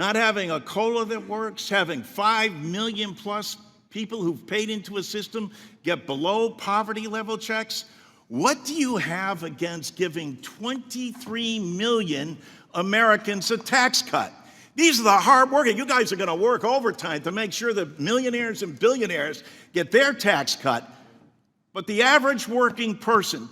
not having a COLA that works, having 5 million plus people who've paid into a system get below poverty level checks? What do you have against giving 23 million Americans a tax cut? These are the hardworking. You guys are going to work overtime to make sure that millionaires and billionaires get their tax cut. But the average working person,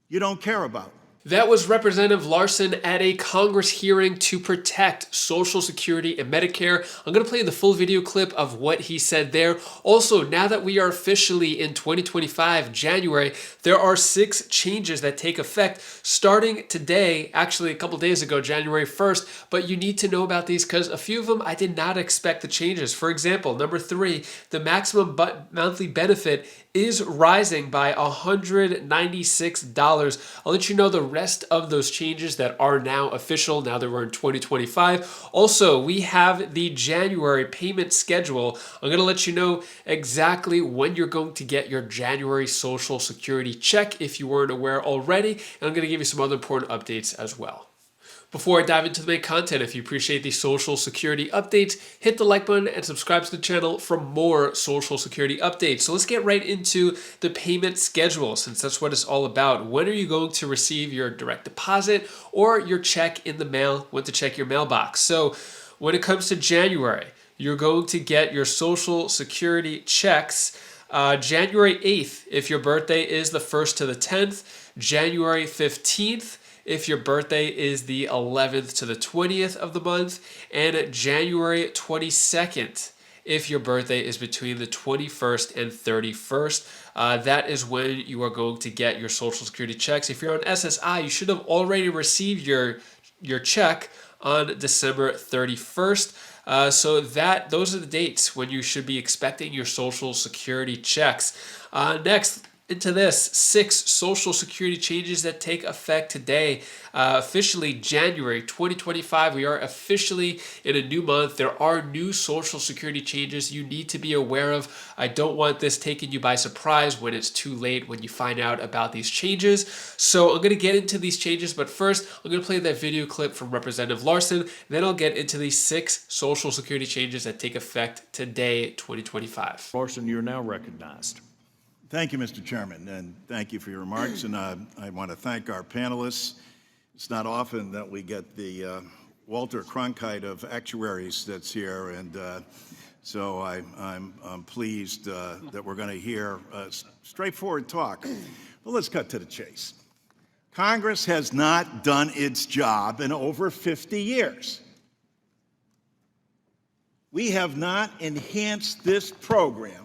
you don't care about. That was Representative Larson at a Congress hearing to protect Social Security and Medicare. I'm going to play the full video clip of what he said there. Also, now that we are officially in 2025, January, there are 6 changes that take effect starting today, actually a couple days ago, January 1st. But you need to know about these because a few of them I did not expect the changes. For example, number 3, the maximum monthly benefit is rising by $196. I'll let you know the rest of those changes that are now official now that we're in 2025. Also, we have the January payment schedule. I'm going to let you know exactly when you're going to get your January Social Security check if you weren't aware already. And I'm going to give you some other important updates as well. Before I dive into the main content, if you appreciate these Social Security updates, hit the like button and subscribe to the channel for more Social Security updates. So let's get right into the payment schedule, since that's what it's all about. When are you going to receive your direct deposit or your check in the mail? When to check your mailbox? So when it comes to January, you're going to get your Social Security checks January 8th if your birthday is the 1st to the 10th, January 15th, if your birthday is the 11th to the 20th of the month, and January 22nd if your birthday is between the 21st and 31st. That is when you are going to get your Social Security checks. If you're on SSI, you should have already received your check on December 31st. So those are the dates when you should be expecting your Social Security checks. Next, into this, 6 Social Security changes that take effect today. Officially January 2025, we are officially in a new month. There are new Social Security changes you need to be aware of. I don't want this taking you by surprise when it's too late when you find out about these changes. So I'm going to get into these changes, but first I'm going to play that video clip from Representative Larson. Then I'll get into these 6 Social Security changes that take effect today, 2025. Larson, you're now recognized. Thank you, Mr. Chairman, and thank you for your remarks. And I want to thank our panelists. It's not often that we get the Walter Cronkite of actuaries that's here, and so I'm pleased that we're going to hear straightforward talk. But let's cut to the chase. Congress has not done its job in over 50 years. We have not enhanced this program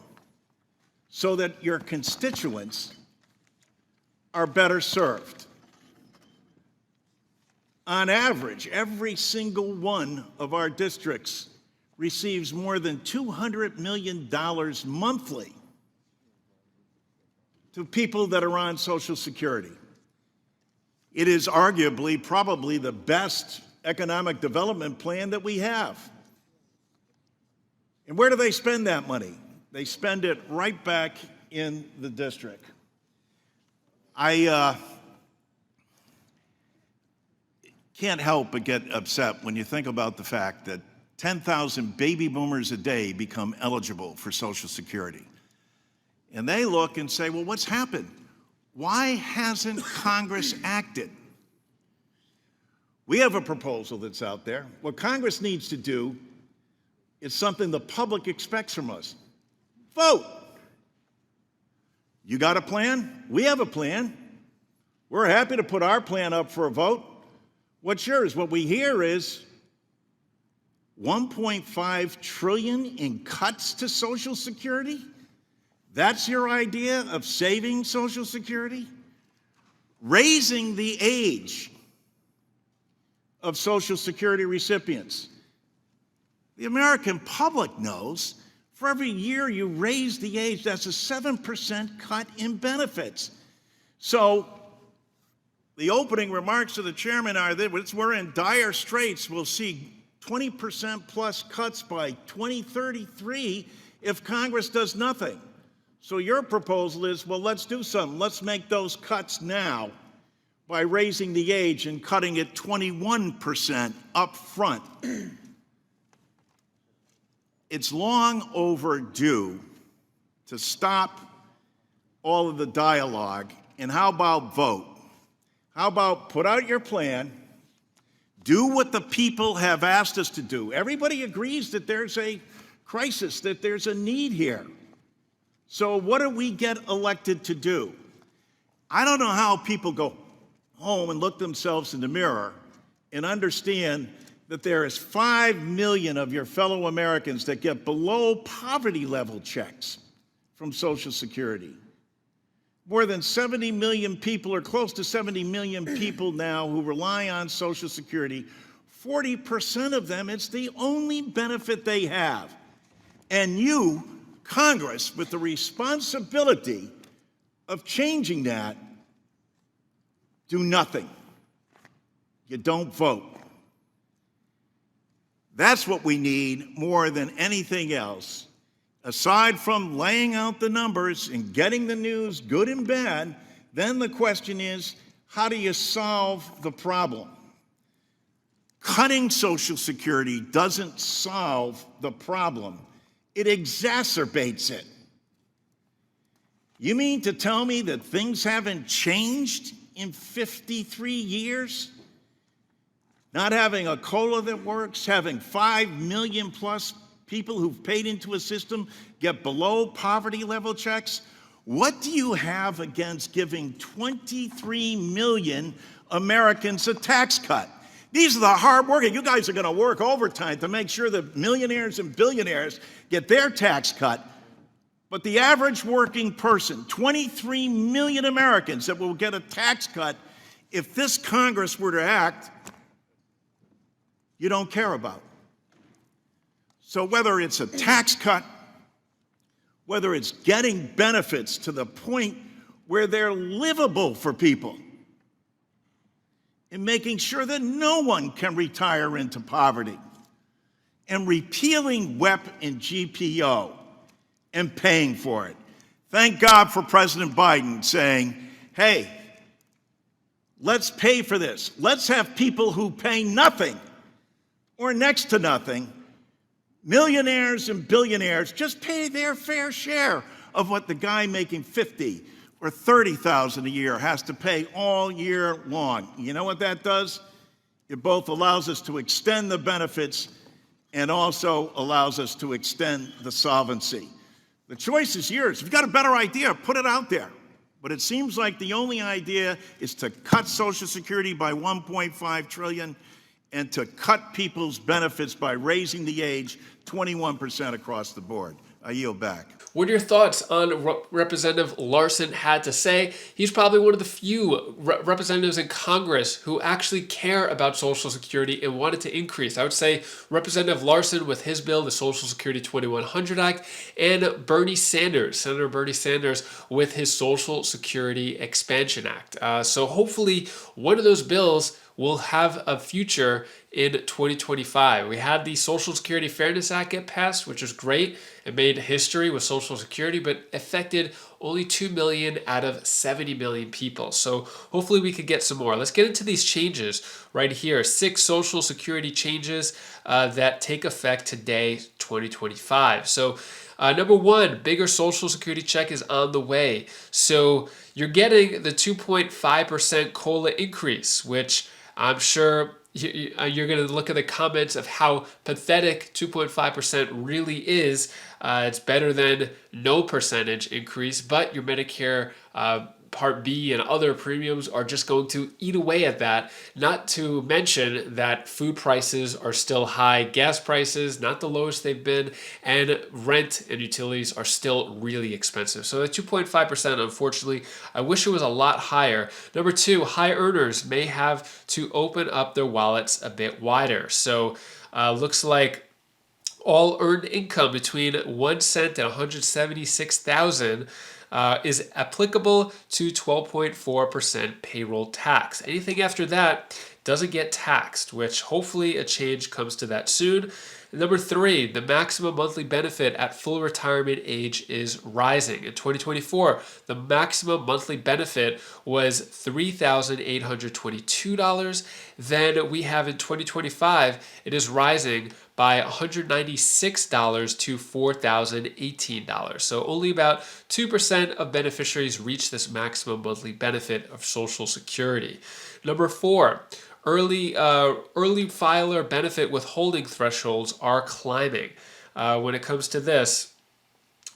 so that your constituents are better served. On average, every single one of our districts receives more than $200 million monthly to people that are on Social Security. It is arguably probably the best economic development plan that we have. And where do they spend that money? They spend it right back in the district. I can't help but get upset when you think about the fact that 10,000 baby boomers a day become eligible for Social Security. And they look and say, well, what's happened? Why hasn't Congress acted? We have a proposal that's out there. What Congress needs to do is something the public expects from us. Vote. You got a plan? We have a plan. We're happy to put our plan up for a vote. What's yours? What we hear is $1.5 trillion in cuts to Social Security? That's your idea of saving Social Security? Raising the age of Social Security recipients. The American public knows for every year you raise the age, that's a 7% cut in benefits. So the opening remarks of the chairman are that we're in dire straits. We'll see 20% plus cuts by 2033 if Congress does nothing. So your proposal is, well, let's do something. Let's make those cuts now. by raising the age and cutting it 21% up front. It's long overdue to stop all of the dialogue, and how about vote? How about put out your plan, do what the people have asked us to do. Everybody agrees that there's a crisis, that there's a need here. So what do we get elected to do? I don't know how people go home and look themselves in the mirror and understand that there is 5 million of your fellow Americans that get below poverty level checks from Social Security. More than 70 million people, or close to 70 million people now, who rely on Social Security. 40% of them, it's the only benefit they have. And you, Congress, with the responsibility of changing that, do nothing. You don't vote. That's what we need more than anything else. Aside from laying out the numbers and getting the news, good and bad, then the question is, how do you solve the problem? Cutting Social Security doesn't solve the problem. It exacerbates it. You mean to tell me that things haven't changed in 53 years? Not having a COLA that works, having 5 million plus people who've paid into a system get below poverty level checks? What do you have against giving 23 million Americans a tax cut? These are the hardworking. You guys are going to work overtime to make sure that millionaires and billionaires get their tax cut. But the average working person, 23 million Americans that will get a tax cut if this Congress were to act, you don't care about. So whether it's a tax cut, whether it's getting benefits to the point where they're livable for people, and making sure that no one can retire into poverty, and repealing WEP and GPO and paying for it. Thank God for President Biden saying, hey, let's pay for this. Let's have people who pay nothing or next to nothing, millionaires and billionaires, just pay their fair share of what the guy making 50 or 30,000 a year has to pay all year long. You know what that does? It both allows us to extend the benefits and also allows us to extend the solvency. The choice is yours. If you've got a better idea, put it out there. But it seems like the only idea is to cut Social Security by $1.5 trillion and to cut people's benefits by raising the age 21% across the board. I yield back. What are your thoughts on what Representative Larson had to say? He's probably one of the few representatives in Congress who actually care about Social Security and wanted to increase. I would say Representative Larson with his bill, the Social Security 2100 Act, and Bernie Sanders, Senator Bernie Sanders, with his Social Security Expansion Act. So hopefully one of those bills will have a future in 2025. We had the Social Security Fairness Act get passed, which was great. It made history with Social Security, but affected only 2 million out of 70 million people. So hopefully we could get some more. Let's get into these changes right here. 6 Social Security changes that take effect today, 2025. So number 1, bigger Social Security check is on the way. So you're getting the 2.5% COLA increase, which I'm sure you're going to look at the comments of how pathetic 2.5% really is. It's better than no percentage increase, but your Medicare Part B and other premiums are just going to eat away at that. Not to mention that food prices are still high, gas prices, not the lowest they've been, and rent and utilities are still really expensive. So at 2.5%, unfortunately, I wish it was a lot higher. Number 2, high earners may have to open up their wallets a bit wider. So looks like all earned income between 1 cent and 176,000 is applicable to 12.4% payroll tax. Anything after that doesn't get taxed, which hopefully a change comes to that soon. Number 3, the maximum monthly benefit at full retirement age is rising. In 2024, the maximum monthly benefit was $3,822. Then we have in 2025, it is rising by $196 to $4,018. So only about 2% of beneficiaries reach this maximum monthly benefit of Social Security. Number 4, early filer benefit withholding thresholds are climbing. When it comes to this,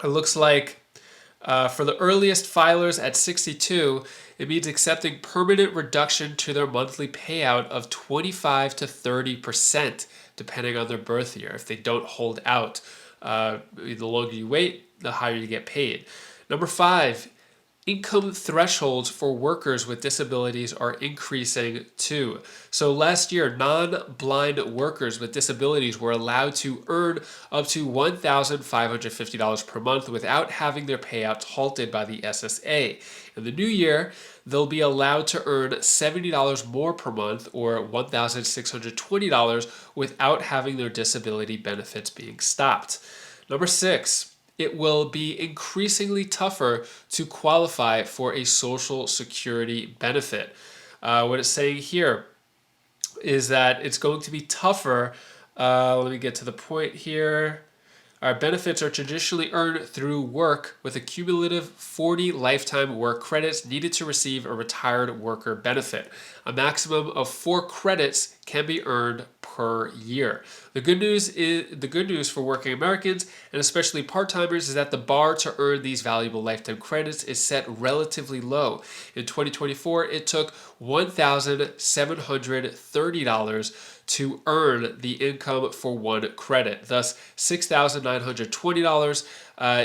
it looks like for the earliest filers at 62, it means accepting permanent reduction to their monthly payout of 25 to 30%, depending on their birth year. If they don't hold out, the longer you wait, the higher you get paid. Number 5, income thresholds for workers with disabilities are increasing too. So last year, non-blind workers with disabilities were allowed to earn up to $1,550 per month without having their payouts halted by the SSA. In the new year, they'll be allowed to earn $70 more per month or $1,620 without having their disability benefits being stopped. Number 6, it will be increasingly tougher to qualify for a Social Security benefit. What it's saying here is that it's going to be tougher. Let me get to the point here. Our benefits are traditionally earned through work with a cumulative 40 lifetime work credits needed to receive a retired worker benefit. A maximum of 4 credits can be earned per year. The good news for working Americans and especially part-timers is that the bar to earn these valuable lifetime credits is set relatively low. In 2024, it took $1,730 to earn the income for 1 credit. Thus, $6,920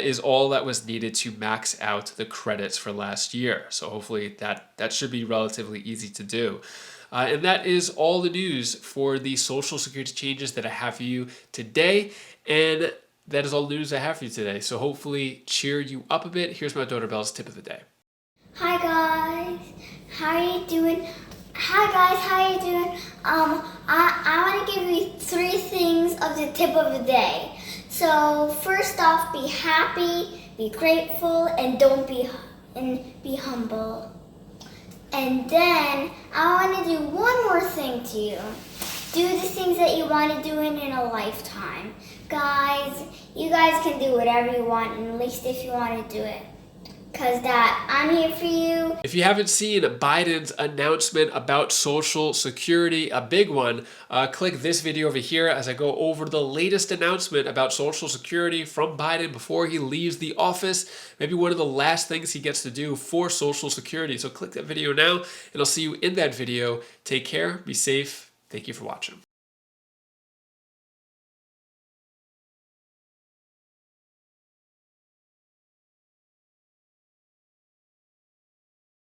is all that was needed to max out the credits for last year. So hopefully that should be relatively easy to do. And that is all the news for the Social Security changes that I have for you today. And that is all the news I have for you today. So hopefully cheer you up a bit. Here's my daughter Belle's tip of the day. Hi guys, how are you doing? I want to give you 3 things of the tip of the day. So first off, be happy, be grateful, and be humble. And then I want to do one more thing to you. Do the things that you want to do in a lifetime. Guys, you guys can do whatever you want, at least if you want to do it. Because I'm here for you. If you haven't seen Biden's announcement about Social Security, a big one, click this video over here as I go over the latest announcement about Social Security from Biden before he leaves the office. Maybe one of the last things he gets to do for Social Security. So click that video now, and I'll see you in that video. Take care, be safe. Thank you for watching.